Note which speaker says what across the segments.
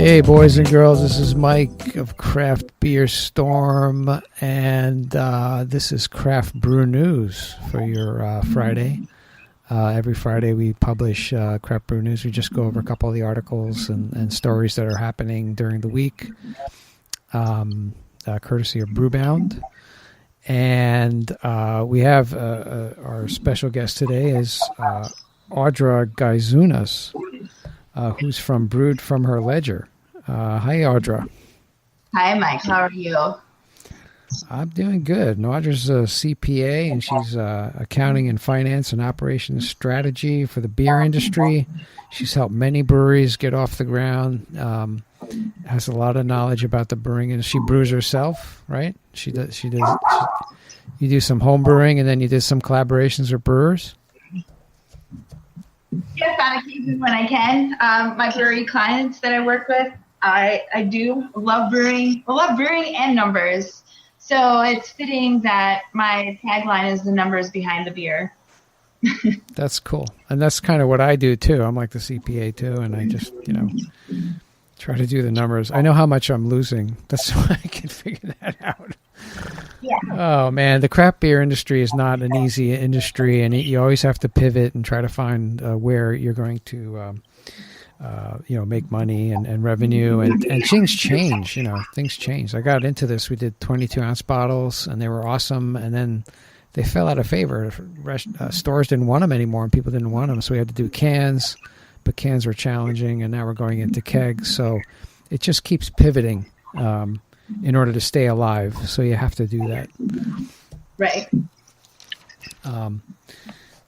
Speaker 1: Hey, boys and girls, this is Mike of Craft Beer Storm, and this is Craft Brew News for your Friday. Every Friday we publish Craft Brew News. We just go over a couple of the articles and stories that are happening during the week, courtesy of Brewbound. And we have our special guest today is Audra Gaizunas, who's from Brewed from Her Ledger. Hi, Audra.
Speaker 2: Hi, Mike. How are you?
Speaker 1: I'm doing good. Audra's a CPA, and she's accounting and finance and operations strategy for the beer industry. She's helped many breweries get off the ground. Has a lot of knowledge about the brewing, and she brews herself, right? She does. You do some home brewing, and then you did some collaborations with brewers.
Speaker 2: Yes, on occasion when I can. My brewery clients that I work with, I do love brewing. I love brewing and numbers. So it's fitting that my tagline is the numbers behind the beer.
Speaker 1: That's cool. And that's kind of what I do too. I'm like the CPA too, and I just, try to do the numbers. I know how much I'm losing. That's why I can figure that out.
Speaker 2: Yeah.
Speaker 1: Oh man, the craft beer industry is not an easy industry, and you always have to pivot and try to find where you're going to, make money and revenue, and things change. Things change. I got into this. We did 22-ounce bottles, and they were awesome, and then they fell out of favor. Stores didn't want them anymore, and people didn't want them, so we had to do cans. But cans were challenging, and now we're going into kegs. So it just keeps pivoting in order to stay alive. So you have to do that.
Speaker 2: Right.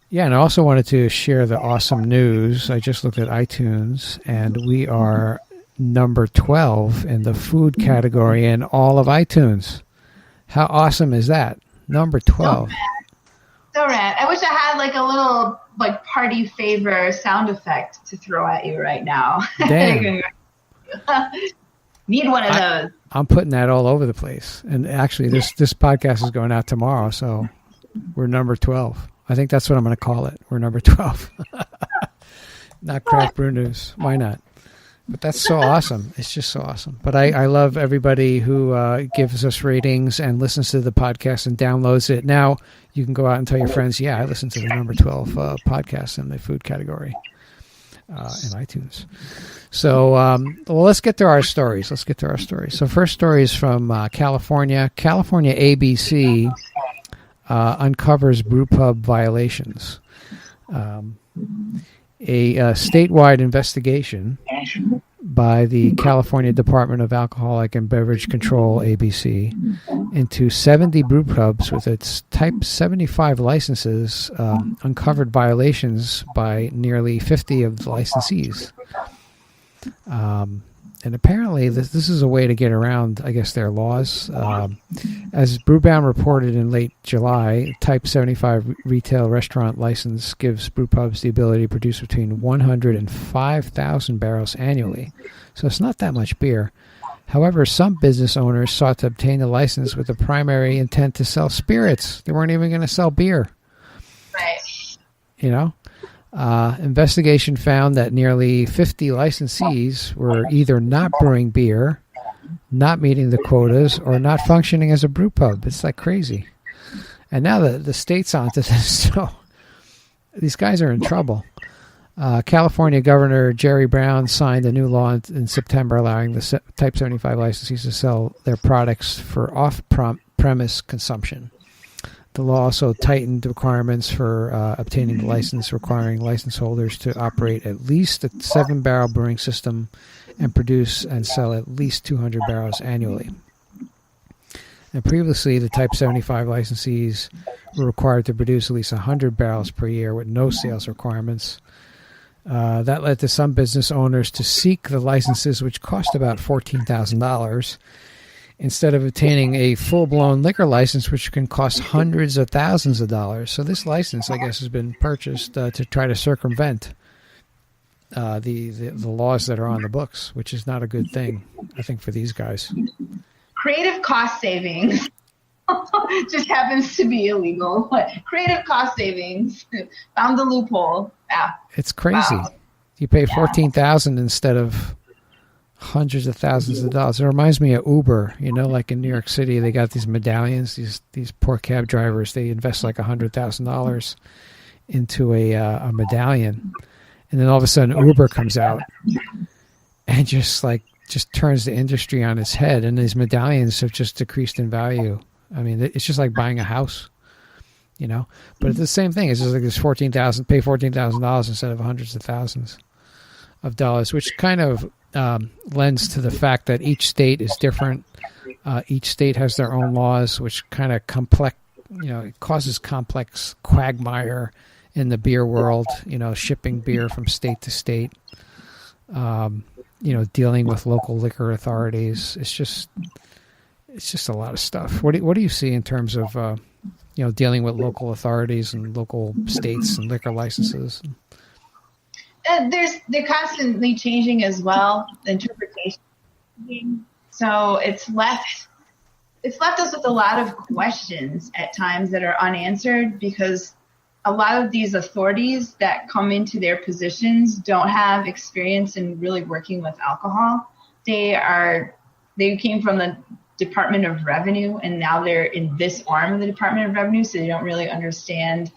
Speaker 1: Yeah, and I also wanted to share the awesome news. I just looked at iTunes, and we are number 12 in the food category in all of iTunes. How awesome is that? Number 12.
Speaker 2: So rad. I wish I had like a little party favor sound effect to throw at you right now.
Speaker 1: Damn.
Speaker 2: Need one of those.
Speaker 1: I'm putting that all over the place. And actually, this podcast is going out tomorrow, so we're number 12. I think that's what I'm going to call it. We're number 12. Not Craft Brew News. Why not? But that's so awesome. It's just so awesome. But I love everybody who gives us ratings and listens to the podcast and downloads it. Now you can go out and tell your friends, yeah, I listened to the number 12 podcast in the food category in iTunes. So, let's get to our stories. So first story is from California. California ABC uncovers Brewpub violations. A statewide investigation by the California Department of Alcoholic and Beverage Control, ABC, into 70 brewpubs with its Type 75 licenses uncovered violations by nearly 50 of the licensees. And apparently this is a way to get around, I guess, their laws. As Brewbound reported in late July, Type 75 retail restaurant license gives brewpubs the ability to produce between 100 and 5,000 barrels annually. So it's not that much beer. However, some business owners sought to obtain the license with the primary intent to sell spirits. They weren't even going to sell beer.
Speaker 2: Right.
Speaker 1: Investigation found that nearly 50 licensees were either not brewing beer, not meeting the quotas, or not functioning as a brew pub. It's like crazy. And now the state's onto this, so these guys are in trouble. California Governor Jerry Brown signed a new law in September allowing the Type 75 licensees to sell their products for off-premise consumption. The law also tightened requirements for obtaining the license, requiring license holders to operate at least a 7-barrel brewing system and produce and sell at least 200 barrels annually. And previously, the Type 75 licensees were required to produce at least 100 barrels per year with no sales requirements. That led to some business owners to seek the licenses, which cost about $14,000. Instead of obtaining a full-blown liquor license, which can cost hundreds of thousands of dollars. So this license, I guess, has been purchased to try to circumvent the laws that are on the books, which is not a good thing, I think, for these guys.
Speaker 2: Creative cost savings. Just happens to be illegal. Creative cost savings. Found the loophole. Yeah.
Speaker 1: It's crazy.
Speaker 2: Wow.
Speaker 1: You pay $14,000 instead of hundreds of thousands of dollars. It reminds me of Uber. Like in New York City, they got these medallions. These poor cab drivers, they invest like $100,000 into a medallion, and then all of a sudden Uber comes out and just turns the industry on its head, and these medallions have just decreased in value. I mean, it's just like buying a house, But it's the same thing. It's just like this pay $14,000 instead of hundreds of thousands of dollars, which kind of lends to the fact that each state is different. Each state has their own laws, which kind of it causes complex quagmire in the beer world. Shipping beer from state to state. Dealing with local liquor authorities. It's just a lot of stuff. What do you see in terms of dealing with local authorities and local states and liquor licenses?
Speaker 2: They're constantly changing as well, the interpretation. So it's left us with a lot of questions at times that are unanswered, because a lot of these authorities that come into their positions don't have experience in really working with alcohol. They came from the Department of Revenue, and now they're in this arm of the Department of Revenue, so they don't really understand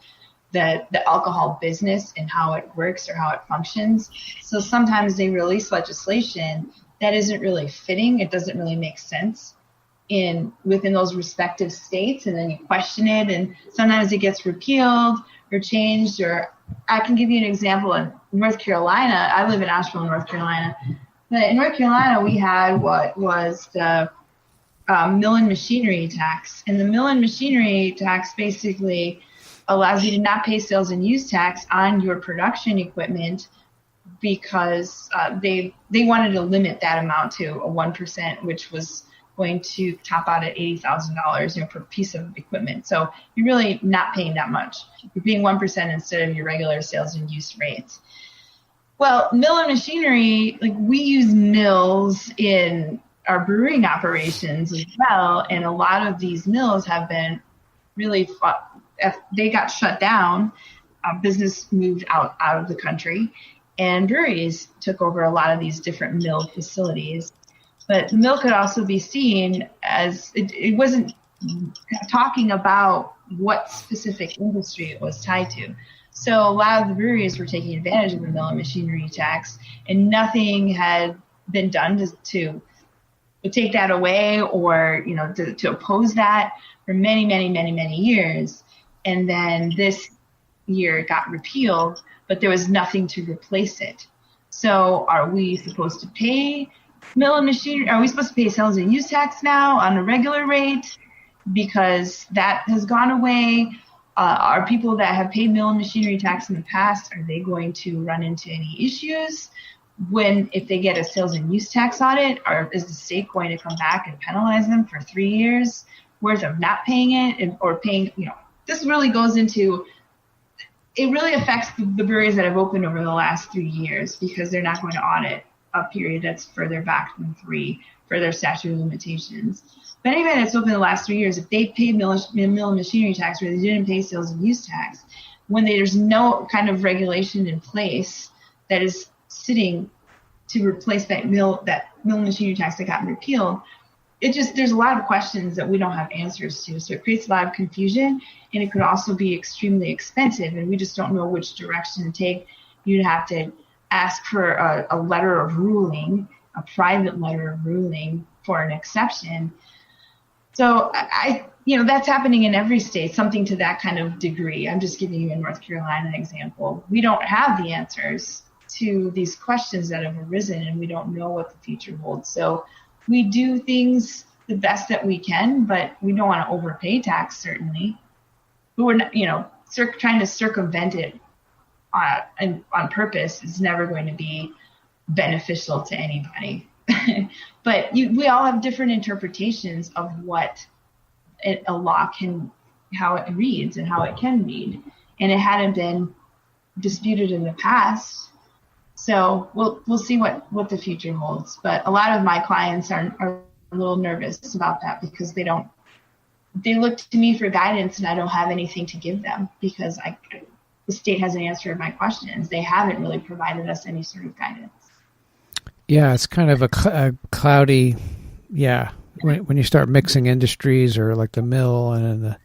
Speaker 2: the alcohol business and how it works or how it functions. So sometimes they release legislation that isn't really fitting. It doesn't really make sense within those respective states, and then you question it, and sometimes it gets repealed or changed. Or I can give you an example. In North Carolina, I live in Asheville, North Carolina. But in North Carolina, we had what was the mill and machinery tax. And the mill and machinery tax basically allows you to not pay sales and use tax on your production equipment, because they wanted to limit that amount to a 1%, which was going to top out at $80,000 per piece of equipment. So you're really not paying that much. You're paying 1% instead of your regular sales and use rates. Well, mill and machinery, we use mills in our brewing operations as well, and a lot of these mills have been really they got shut down. Business moved out of the country, and breweries took over a lot of these different mill facilities. But the mill could also be seen as it wasn't talking about what specific industry it was tied to. So a lot of the breweries were taking advantage of the mill and machinery tax, and nothing had been done to take that away or to oppose that for many, many, many, many years. And then this year it got repealed, but there was nothing to replace it. So are we supposed to pay mill and machinery? Are we supposed to pay sales and use tax now on a regular rate because that has gone away? Are people that have paid mill and machinery tax in the past, are they going to run into any issues if they get a sales and use tax audit? Or is the state going to come back and penalize them for 3 years worth of not paying it, or paying, this really goes into, it really affects the breweries that have opened over the last 3 years, because they're not going to audit a period that's further back than 3 for their statute of limitations. But anybody that's open the last 3 years, if they paid mill and machinery tax where they didn't pay sales and use tax, when there's no kind of regulation in place that is sitting to replace that mill and machinery tax that got repealed, there's a lot of questions that we don't have answers to. So it creates a lot of confusion, and it could also be extremely expensive, and we just don't know which direction to take. You'd have to ask for a letter of ruling, a private letter of ruling for an exception. So that's happening in every state, something to that kind of degree. I'm just giving you a North Carolina example. We don't have the answers to these questions that have arisen, and we don't know what the future holds. So we do things the best that we can, but we don't want to overpay tax, certainly. But we're not, trying to circumvent it on purpose is never going to be beneficial to anybody. But we all have different interpretations of what a law how it reads and how it can read. And it hadn't been disputed in the past. So we'll see what the future holds. But a lot of my clients are a little nervous about that, because they look to me for guidance, and I don't have anything to give them, because the state hasn't answered my questions. They haven't really provided us any sort of guidance.
Speaker 1: Yeah, it's kind of a cloudy. Yeah, when you start mixing industries or like the mill and then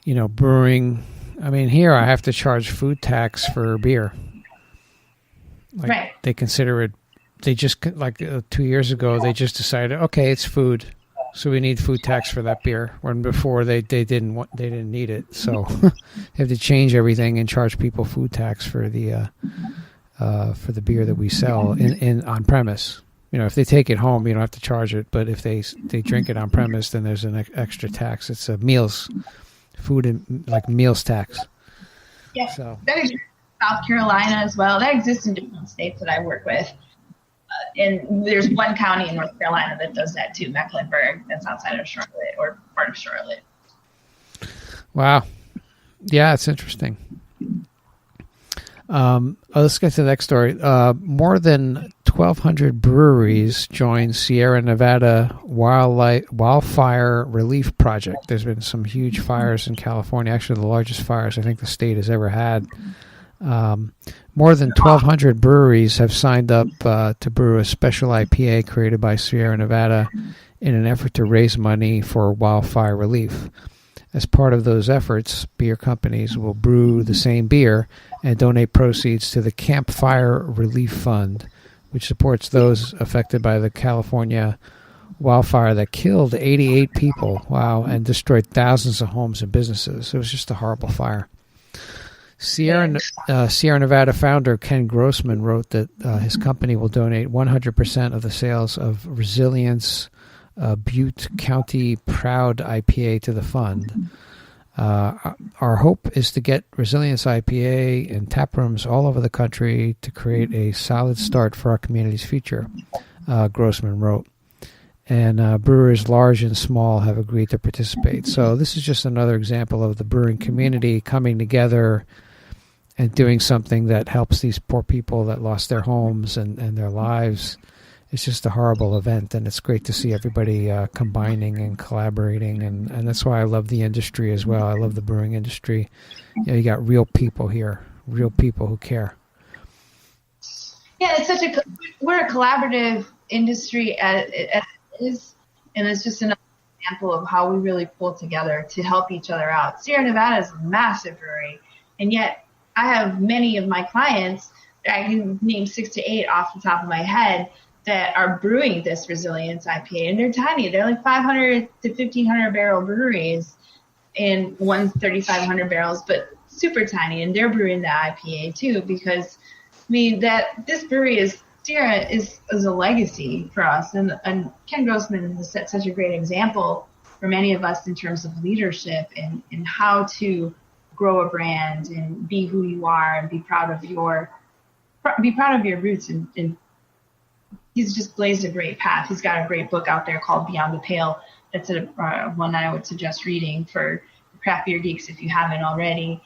Speaker 1: the brewing. I mean, here I have to charge food tax for beer. Like
Speaker 2: Right.
Speaker 1: They consider it. They just 2 years ago they just decided, okay, it's food, so we need food tax for that beer. When before they didn't need it, so they have to change everything and charge people food tax for the beer that we sell in on premise. If they take it home, you don't have to charge it, but if they drink it on premise, then there's an extra tax. It's a food and like meals tax.
Speaker 2: Yeah.
Speaker 1: So
Speaker 2: That exists in South Carolina as well. That exists in different states that I work with. And there's one county in North Carolina that does that too, Mecklenburg, that's outside of Charlotte or part of Charlotte.
Speaker 1: Wow. Yeah, it's interesting. Let's get to the next story. More than 1,200 breweries joined Sierra Nevada Wildfire Relief Project. There's been some huge fires in California, actually the largest fires I think the state has ever had. More than 1,200 breweries have signed up to brew a special IPA created by Sierra Nevada in an effort to raise money for wildfire relief. As part of those efforts, beer companies will brew the same beer and donate proceeds to the Campfire Relief Fund, which supports those affected by the California wildfire that killed 88 people, and destroyed thousands of homes and businesses. It was just a horrible fire. Sierra Nevada founder Ken Grossman wrote that his company will donate 100% of the sales of Resilience Butte County Proud IPA to the fund. Our hope is to get Resilience IPA in taprooms all over the country to create a solid start for our community's future, Grossman wrote. And brewers large and small have agreed to participate. So this is just another example of the brewing community coming together and doing something that helps these poor people that lost their homes and their lives. It's just a horrible event, and it's great to see everybody combining and collaborating, and that's why I love the industry as well. I love the brewing industry. You got real people here, real people who care.
Speaker 2: Yeah, we're a collaborative industry as it is, and it's just another example of how we really pull together to help each other out. Sierra Nevada is a massive brewery, and yet I have many of my clients, I can name 6 to 8 off the top of my head, that are brewing this Resilience IPA, and they're tiny. They're like 500 to 1,500 barrel breweries, and one's 3,500 barrels, but super tiny, and they're brewing the IPA too, because this brewery Sierra is a legacy for us, and Ken Grossman has set such a great example for many of us in terms of leadership and how to grow a brand and be who you are and be proud of your roots, and he's just blazed a great path. He's got a great book out there called Beyond the Pale. That's one I would suggest reading for craft beer geeks if you haven't already.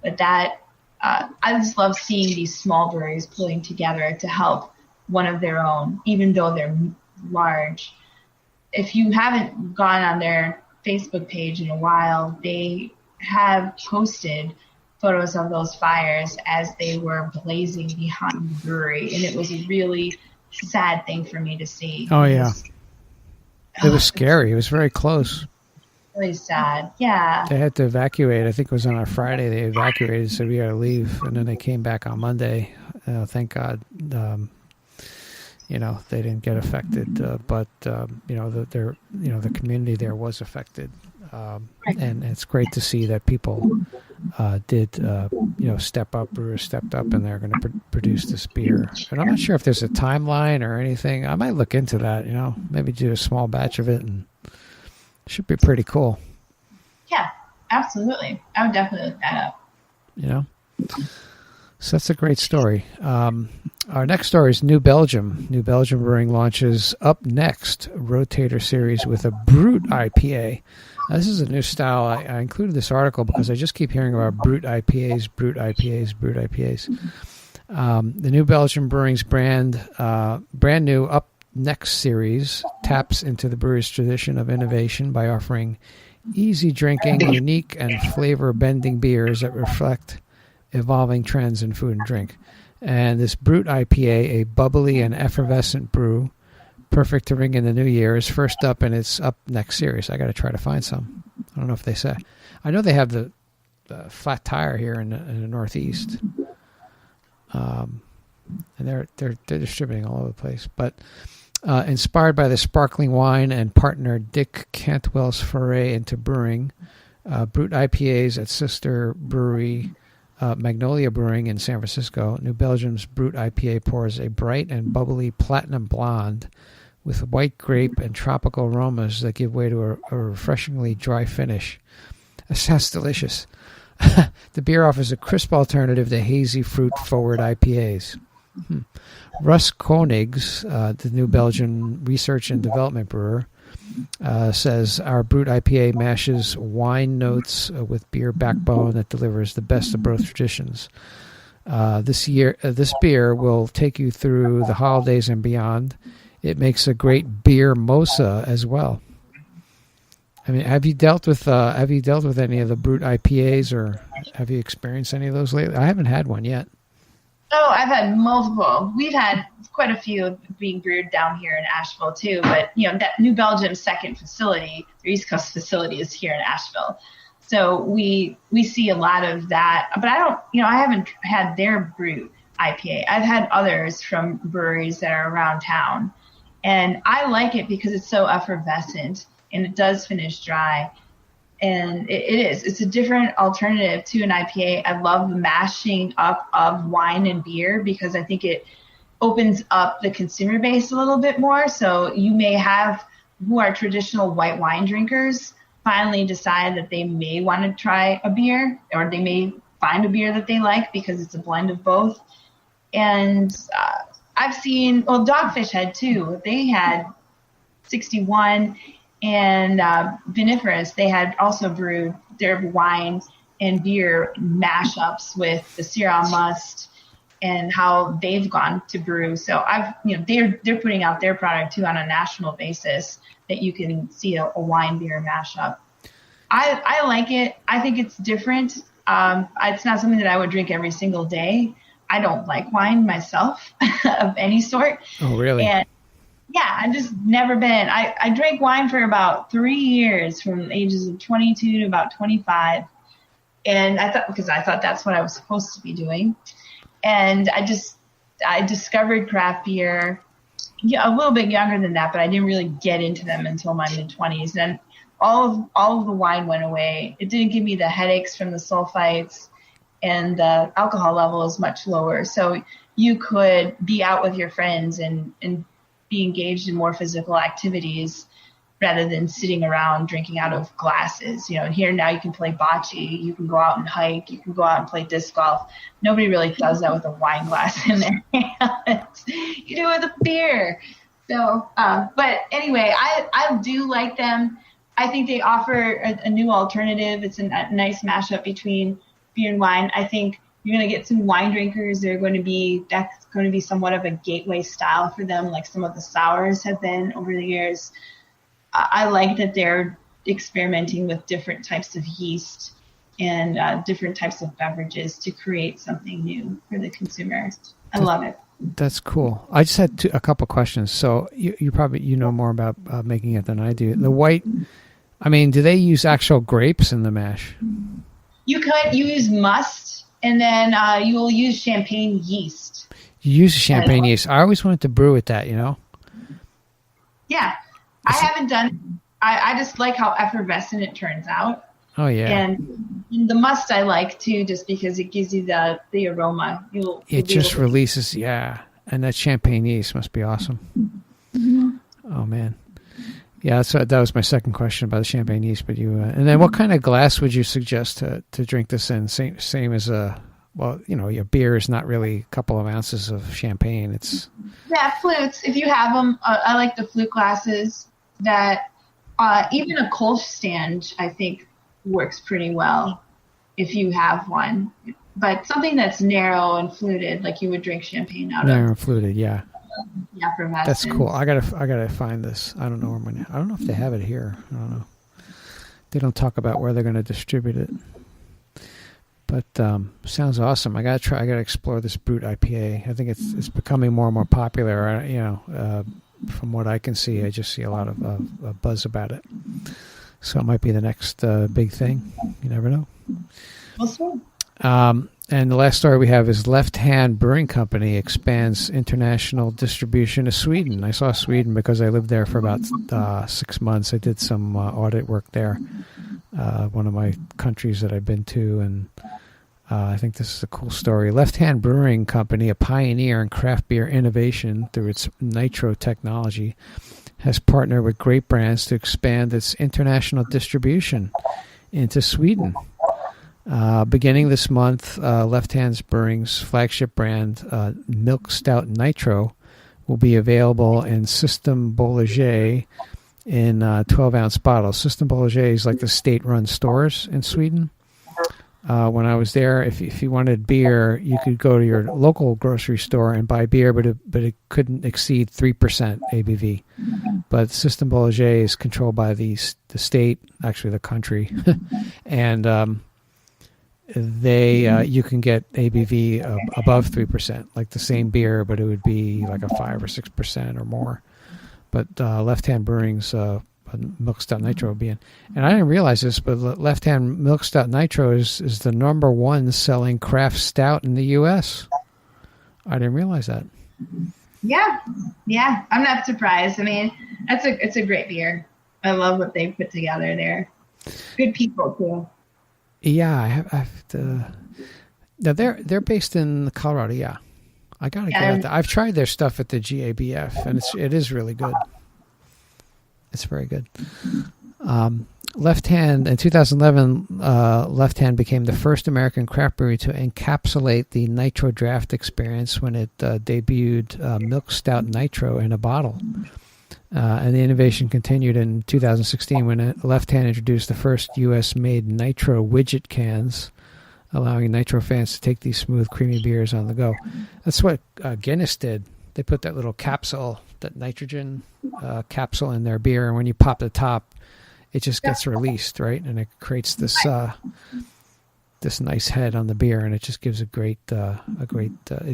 Speaker 2: But I just love seeing these small breweries pulling together to help one of their own, even though they're large. If you haven't gone on their Facebook page in a while, they have posted photos of those fires as they were blazing behind the brewery, and it was a really sad thing for me to see.
Speaker 1: Oh yeah, it was scary. It was very close.
Speaker 2: Really sad. Yeah. They
Speaker 1: had to evacuate. I think it was on a Friday. They evacuated, so we had to leave, and then they came back on Monday. Thank God, they didn't get affected, but the community there was affected, and it's great to see that people did step up. Brewers stepped up, and they're going to produce this beer. And I'm not sure if there's a timeline or anything. I might look into that. Maybe do a small batch of it, and it should be pretty cool.
Speaker 2: Yeah, absolutely. I would definitely look that up.
Speaker 1: So that's a great story. Our next story is New Belgium. New Belgium Brewing launches Up Next Rotator series with a Brut IPA. This is a new style. I included this article because I just keep hearing about Brut IPAs, Brut IPAs, Brut IPAs. The New Belgium Brewing's brand new Up Next series taps into the brewery's tradition of innovation by offering easy drinking, unique and flavor bending beers that reflect evolving trends in food and drink. And this Brut IPA, a bubbly and effervescent brew, perfect to ring in the new year, is first up in its Up Next series. I got to try to find some. I don't know if they say. I know they have the flat tire here in the Northeast, and they're distributing all over the place. But inspired by the sparkling wine and partner Dick Cantwell's foray into brewing, Brut IPAs at sister brewery Magnolia Brewing in San Francisco, New Belgium's Brut IPA pours a bright and bubbly platinum blonde with white grape and tropical aromas that give way to a refreshingly dry finish. That sounds delicious. The beer offers a crisp alternative to hazy fruit-forward IPAs. Russ Koenigs, the New Belgium research and development brewer, says our Brut IPA mashes wine notes with beer backbone that delivers the best of both traditions. This beer will take you through the holidays and beyond. It makes a great beer mosa as well. I mean, have you dealt with any of the Brut IPAs, or have you experienced any of those lately? I haven't had one yet.
Speaker 2: Oh, I've had multiple. We've had quite a few being brewed down here in Asheville too. But that New Belgium's second facility, their East Coast facility, is here in Asheville. So we see a lot of that. But I haven't had their Brut IPA. I've had others from breweries that are around town, and I like it because it's so effervescent and it does finish dry. And it's a different alternative to an IPA. I love the mashing up of wine and beer because I think it opens up the consumer base a little bit more. So you may have who are traditional white wine drinkers finally decide that they may want to try a beer, or they may find a beer that they like because it's a blend of both. And I've seen, Dogfish had too. They had 61. And Viniferous, they had also brewed their wine and beer mashups with the Syrah Must and how they've gone to brew. So they're putting out their product too on a national basis that you can see a wine beer mashup. I like it. I think it's different. It's not something that I would drink every single day. I don't like wine myself of any sort.
Speaker 1: Oh, really?
Speaker 2: And yeah, I've just never been. I drank wine for about 3 years, from the ages of 22 to about 25. And I thought that's what I was supposed to be doing. And I discovered craft beer a little bit younger than that, but I didn't really get into them until my mid-20s. And all of the wine went away. It didn't give me the headaches from the sulfites, and the alcohol level is much lower. So you could be out with your friends and be engaged in more physical activities rather than sitting around drinking out of glasses. Here now you can play bocce, you can go out and hike, you can go out and play disc golf. Nobody really does that with a wine glass in their hands. You do it with a beer. So, but anyway, I do like them. I think they offer a new alternative. It's a nice mashup between beer and wine. I think you're going to get some wine drinkers. That's going to be somewhat of a gateway style for them, like some of the sours have been over the years. I like that they're experimenting with different types of yeast and different types of beverages to create something new for the consumer. I love it.
Speaker 1: That's cool. I just had a couple questions. So you probably know more about making it than I do. The white, do they use actual grapes in the mash?
Speaker 2: You use must, and then you will use champagne yeast. You
Speaker 1: use champagne yeast. I always wanted to brew with that,
Speaker 2: Yeah. I haven't done it. I just like how effervescent it turns out.
Speaker 1: Oh, yeah.
Speaker 2: And the must I like, too, just because it gives you the aroma.
Speaker 1: It just releases, yeah. And that champagne yeast must be awesome.
Speaker 2: Mm-hmm.
Speaker 1: Oh, man. Yeah, that was my second question about the champagne yeast. But and then what kind of glass would you suggest to drink this in? Same as your beer is not really a couple of ounces of champagne. It's
Speaker 2: flutes. If you have them, I like the flute glasses. That even a Kolsch stand, I think, works pretty well if you have one. But something that's narrow and fluted, like you would drink champagne out of.
Speaker 1: Narrow and fluted, yeah.
Speaker 2: Yeah,
Speaker 1: that's cool. I gotta find this. I don't know I don't know if they have it here. I don't know. They don't talk about where they're going to distribute it. But sounds awesome. I gotta explore this Brut IPA. I think it's becoming more and more popular. From what I can see, I just see a lot of buzz about it. So it might be the next big thing. You never know.
Speaker 2: We'll see.
Speaker 1: And the last story we have is Left Hand Brewing Company expands international distribution to Sweden. I saw Sweden because I lived there for about 6 months. I did some audit work there, one of my countries that I've been to, and I think this is a cool story. Left Hand Brewing Company, a pioneer in craft beer innovation through its nitro technology, has partnered with grape brands to expand its international distribution into Sweden. Beginning this month, Left Hand Brewing's flagship brand, Milk Stout Nitro, will be available in System Bolaget in 12-ounce bottles. System Bolaget is like the state-run stores in Sweden. When I was there, if you wanted beer, you could go to your local grocery store and buy beer, but it couldn't exceed 3% ABV. But System Bolaget is controlled by the state, actually the country, and you can get ABV above 3%, like the same beer, but it would be like a 5 or 6% or more. But Left Hand Brewing's Milk Stout Nitro will be in. And I didn't realize this, but Left Hand Milk Stout Nitro is the number one selling craft stout in the U.S. I didn't realize that.
Speaker 2: Yeah. I'm not surprised. I mean, it's a great beer. I love what they've put together there. Good people too.
Speaker 1: Yeah, they're based in Colorado. Yeah, I gotta get out there. I've tried their stuff at the GABF, and it is really good. It's very good. Left Hand in 2011, Left Hand became the first American craft brewery to encapsulate the Nitro Draft experience when it debuted Milk Stout Nitro in a bottle. And the innovation continued in 2016 when Left Hand introduced the first U.S.-made Nitro widget cans, allowing Nitro fans to take these smooth, creamy beers on the go. That's what Guinness did. They put that little capsule, that nitrogen capsule in their beer, and when you pop the top, it just gets released, right? And it creates this nice head on the beer, and it just gives it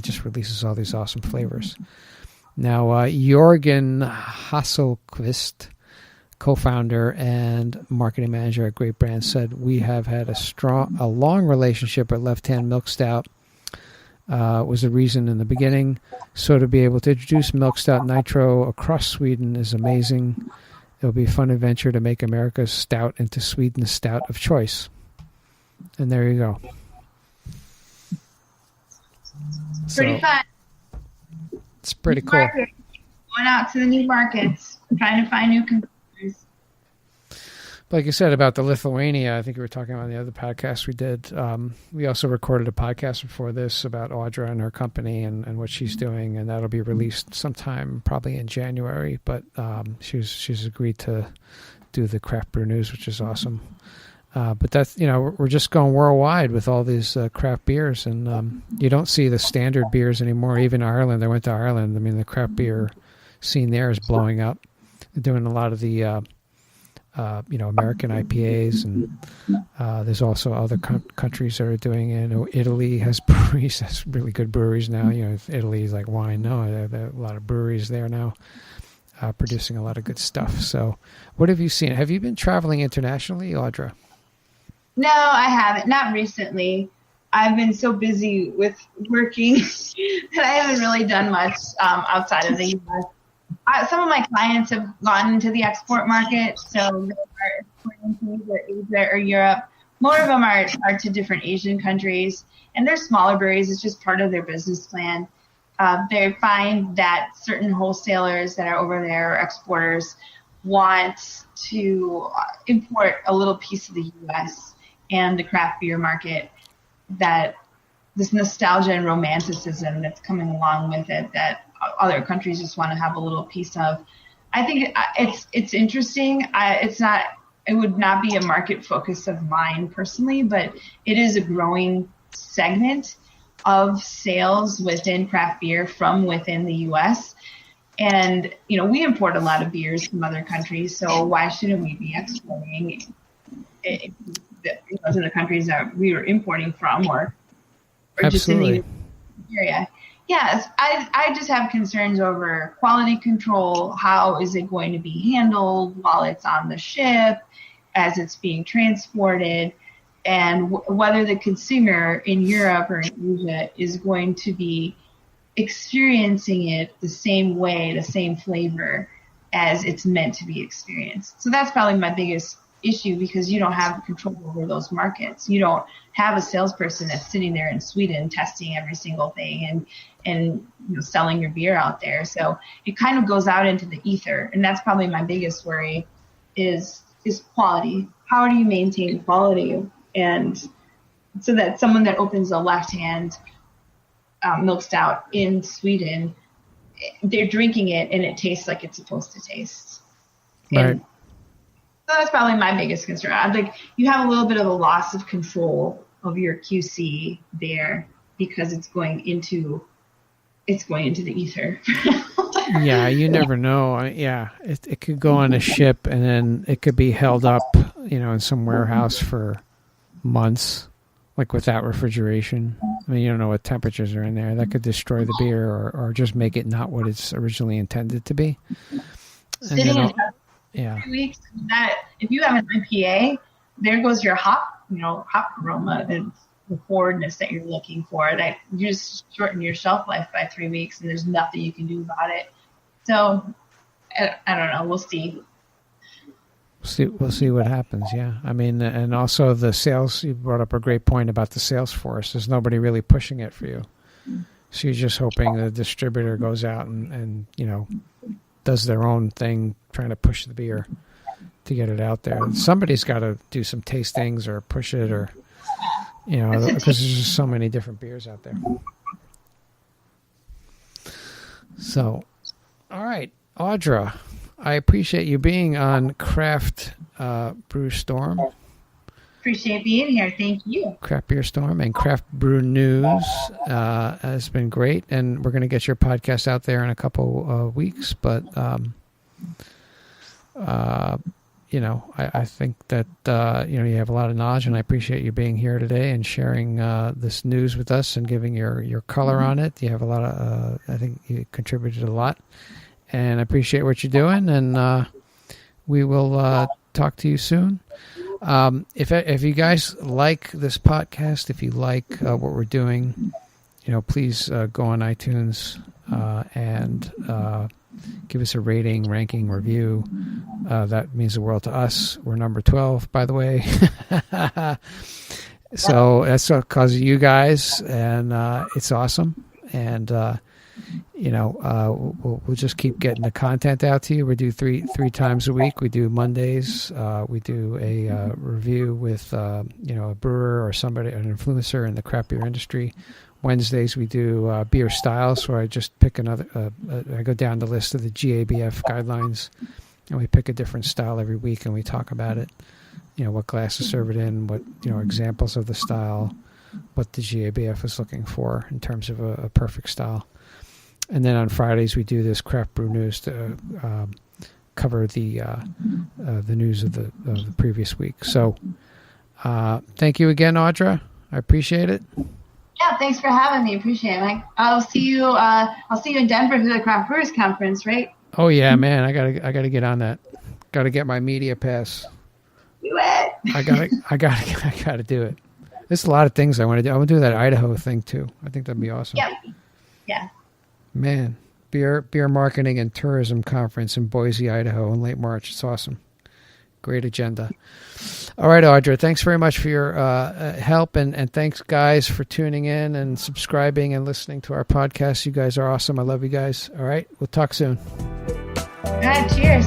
Speaker 1: just releases all these awesome flavors. Now, Jorgen Hasselquist, co-founder and marketing manager at Grape Brand, said, "We have had a long relationship with Left Hand Milk Stout. Was the reason in the beginning. So to be able to introduce Milk Stout Nitro across Sweden is amazing. It'll be a fun adventure to make America's stout into Sweden's stout of choice." And there you go.
Speaker 2: Pretty fun.
Speaker 1: It's pretty cool.
Speaker 2: Going out to the new markets, trying to find new consumers.
Speaker 1: Like you said about the Lithuania, I think we were talking about in the other podcast we did. We also recorded a podcast before this about Audra and her company and what she's doing, and that'll be released sometime probably in January. But she's agreed to do the Craft Brew News, which is awesome. But that's, we're just going worldwide with all these craft beers, and you don't see the standard beers anymore. Even Ireland, I went to Ireland. I mean, the craft beer scene there is blowing up. They're doing a lot of the, American IPAs, and there's also other countries that are doing it. Italy has breweries, has really good breweries now. Italy is like wine. No, there are a lot of breweries there now. Producing a lot of good stuff. So, what have you seen? Have you been traveling internationally, Audra?
Speaker 2: No, I haven't. Not recently. I've been so busy with working that I haven't really done much outside of the U.S. Some of my clients have gone into the export market, so they are exporting to either Asia or Europe. More of them are to different Asian countries, and they're smaller breweries. It's just part of their business plan. They find that certain wholesalers that are over there, or exporters, want to import a little piece of the U.S. and the craft beer market, that this nostalgia and romanticism that's coming along with it that other countries just want to have a little piece of. I think it's interesting. It would not be a market focus of mine personally, but it is a growing segment of sales within craft beer from within the U.S. And, we import a lot of beers from other countries, so why shouldn't we be exporting in the countries that we were importing from, or just in the area. Yes, I just have concerns over quality control. How is it going to be handled while it's on the ship, as it's being transported, and whether the consumer in Europe or in Asia is going to be experiencing it the same way, the same flavor as it's meant to be experienced. So that's probably my biggest issue, because you don't have control over those markets. You don't have a salesperson that's sitting there in Sweden testing every single thing and selling your beer out there. So it kind of goes out into the ether, and that's probably my biggest worry is quality. How do you maintain quality, and so that someone that opens a left-hand milk stout in Sweden, they're drinking it and it tastes like it's supposed to taste.
Speaker 1: Right.
Speaker 2: And so that's probably my biggest concern. I think you have a little bit of a loss of control of your QC there, because it's going into the ether.
Speaker 1: Yeah, you never know. It could go on a ship, and then it could be held up, in some warehouse for months, like without refrigeration. I mean, you don't know what temperatures are in there. That could destroy the beer, or just make it not what it's originally intended to be.
Speaker 2: Sitting in 3 weeks, if you have an IPA, there goes your hop aroma and the forwardness that you're looking for. That you just shorten your shelf life by 3 weeks, and there's nothing you can do about it. So I don't know. We'll see.
Speaker 1: We'll see what happens. Yeah, I mean, and also the sales. You brought up a great point about the sales force. There's nobody really pushing it for you, so you're just hoping the distributor goes out and does their own thing, trying to push the beer to get it out there. Somebody's got to do some tastings or push it, or because there's just so many different beers out there. So, all right, Audra, I appreciate you being on Craft Brew Storm.
Speaker 2: Appreciate being here. Thank you.
Speaker 1: Craft Beer Storm and Craft Brew News has been great, and we're going to get your podcast out there in a couple of weeks. But I think that you have a lot of knowledge, and I appreciate you being here today and sharing this news with us and giving your color on it. You have a lot of I think you contributed a lot, and I appreciate what you're doing. And we will talk to you soon. If you guys like this podcast, if you like what we're doing, please go on iTunes and give us a rating, ranking, review. That means the world to us. We're number 12, by the way. So that's because of you guys, and it's awesome. And we'll just keep getting the content out to you. We do three times a week. We do Mondays. We do a review with a brewer or somebody, an influencer in the craft beer industry. Wednesdays we do beer styles, where I just pick another. I go down the list of the GABF guidelines, and we pick a different style every week, and we talk about it. What glass to serve it in, what examples of the style, what the GABF is looking for in terms of a perfect style. And then on Fridays we do this Craft Brew News to cover the news of the previous week. So thank you again, Audra. I appreciate it.
Speaker 2: Yeah, thanks for having me. Appreciate it, Mike. I'll see you in Denver for the Craft Brewers Conference, right?
Speaker 1: Oh yeah, man. I gotta get on that. Gotta get my media pass.
Speaker 2: Do it.
Speaker 1: I gotta do it. There's a lot of things I want to do. I want to do that Idaho thing too. I think that'd be awesome.
Speaker 2: Yep. Yeah.
Speaker 1: Man, beer marketing and tourism conference in Boise, Idaho in late March. It's awesome. Great agenda. All right, Audra, thanks very much for your help, and thanks, guys, for tuning in and subscribing and listening to our podcast. You guys are awesome. I love you guys. All right, we'll talk soon.
Speaker 2: All right, cheers.